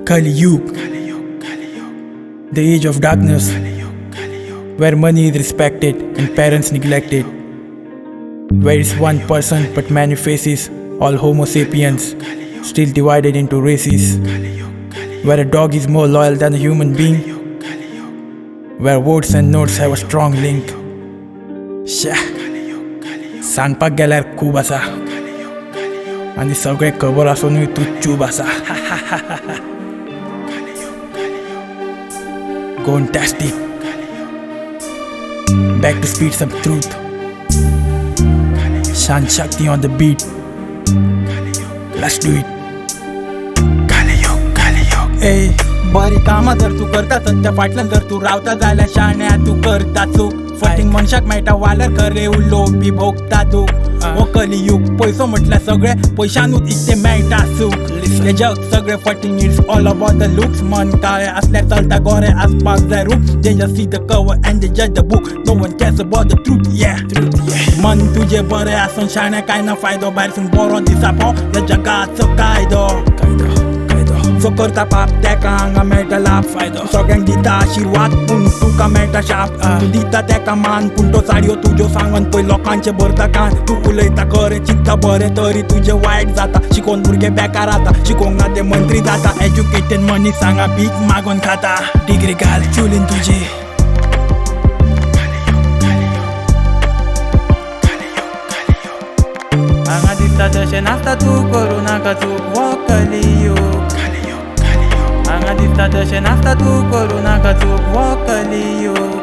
Kaliyug, the age of darkness, where money is respected and parents neglected, where it's one person but many faces, all homosepians, still divided into races, where a dog is more loyal than a human being, where words and notes have a strong link. सांगपाक गेल्यार खूब आसा आनी सगळे खबर आसूनय तूं चूप आसा. Goantastic, back to speed some truth. Shantshakti on the beat. Let's do it. Kaliyug. ए बरी कामां जर तू करता सत्य फाटल्यान जर तू रावता जाल्यार शाण्या तू करता चूक. फटींग मनशाक मेळटा वाल्यार खरे उलोवप बी भोगता दूख. हो कलियूग पैसो म्हटल्यार सगळे पयशांनूच इतले मेळटा सूख. हे जग सगळे फटींग it's all about the looks. मन काळे असल्यार चलता गोरे आसपाक जाय रूप. They just see the cover and they judge the book. No one cares about the truth, yeah. मन तुझे बरे आसून शाण्या काय ना फायदो. भायरसून बरो दिसा पाव ह्या जगाचो कायदो. जो करता पाप तेका हांगा मेळटा लाभ. फायदो सगळ्यांक दिता आशिर्वाद पूण तुका मेळटा शाप. तू दिता तेका मान पूण तो साडयो तुज्यो सांगन पळय लोकांचे भरता कान. तू उलयता खरें चिंतता बरें तरी तुजें वायट जाता. शिकोवन भुरगे बेकार जाता. शिकोवंक ना ते मंत्री जाता. एज्युकेटेड मनीस हांगा भीक मागून खाता. डिग्री घाल चुलीन तुजी. हांगा दिसता तशें नासता तू करूं नाका चूक. वो कलियूग. हांगा दिसता तशें नासता तू करूं नाका चूक. वो कलियूग.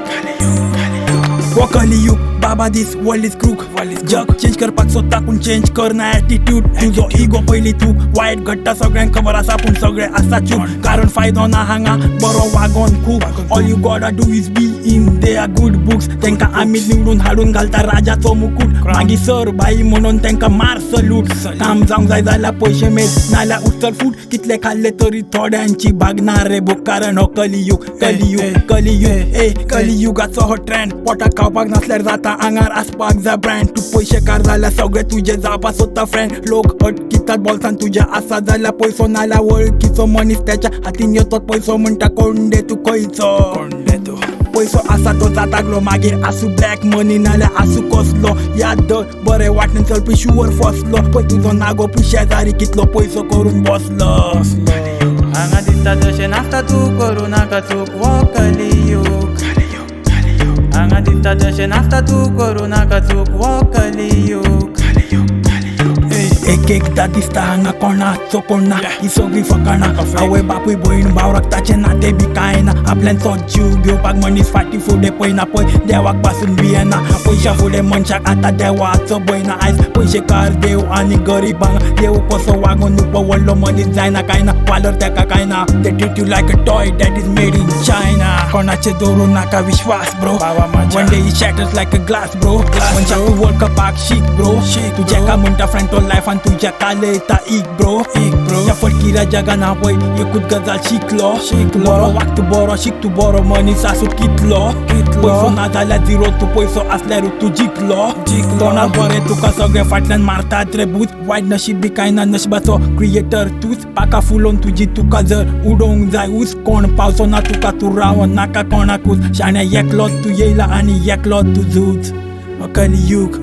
वो कलियूग. बाबा दिस वर्ल्ड इज क्रूक. जग चेंज करपाक सोदता पूण चेंज करना एटिट्यूड. तुजो इगो पयली तूक. वायट घडटा सगळ्यांक खबर आसा पूण सगळे आसता चूप. कारण फायदो ना हांगा बरो वागोन खूब. All you gotta do is be in their good books. तेंकां आमी निवडून हाडून घालता राजाचो मुकुट. मागीर सर बाई म्हणून तेंकां मार सलूट. काम जावंक जाय जाल्यार पयशे मेळ नाल्यार उतर फूट. कितले खाल्ले तरी थोड्यांची भागना रे बूक. कारण हो कलियूग कलियूग कलियूग. ए कलियुगाचो हो ट्रेंड. पोटाक खावपाक नासल्यार जाता आंगार आसपाक जा ब्रँड. तू पयशेकार जाल्यार सगळे तुजे जावपा सोदता फ्रेंड. लोक अटकितात बोल्सान तुज्या आसा जाल्यार पयसो नाल्यार वळखीचो मनीस. त्याच्या हातीन येतो पयसो म्हणटा कोंडे तू खंयचो. पयसो आसा तो जातागलो मागीर आसूं ब्लॅक मनी नाल्यार आसूं कसलो. याद दर बरे वाटेन चलपी शुवर फसलो. पळय तुजो नागो पूण शेजारी कितलो पयसो करून बसलो. हांगा दिसता तशें नासता तू करूं नाका चूक. वो कलियूग. हांगा दिसता तशें नासता तू करूं नाका चूक. वो कलियूग. एक एकदा दिसता हांगा कोणाचो कोण ना. ही सगळी फकाणां. आवय बापूय भयण भाव रक्ताचे नाते बी कांय ना. आपल्याचो जीव घेवपाक मनीस फाटी फुडें पळयना. पळय देवाक पासून भियेना. पयशा फुडें मनशाक आतां देवाचो भंय ना. आयज पयशेकार देव आनी गरिबांक देव कसो वागून उबो व्हडलो मनीस जायना कांय ना. वालोर तेका कांय ना. They treat you like a toy that is made in China. कोणाचेर दवरूं नाका विश्वास bro. One day he shatters like a glass bro. मनशाक तूं वर्ल्ड कपाक शीक ब्रो. तूं जेका म्हणटा फ्रंट ऑफ लायफान तुज्या कालयता एक ब्रो. ह्या फटकिऱ्या जगान हांव पळय एकूच गजाल शिकलो. बरो वाग तूं बरो शिक तूं बरो मनीस आसूं कितलो. पयसो ना जाल्यार झिरो. तूं पयसो आसल्यार तूं जिखलो. कोणाक बरें तुका सगळे फाटल्यान मारतात रे भूत. वायट नशीब बी कांय ना नशिबाचो क्रिएटर तूच. पाका फुलोवन तुजी तुका जर उडोवंक जाय ऊस. कोण पावसो ना तुका तूं रावोन नाका कोणाकूच. शाण्या एकलोच तू येयला आनी एकलोच तू झूज. कलियूग.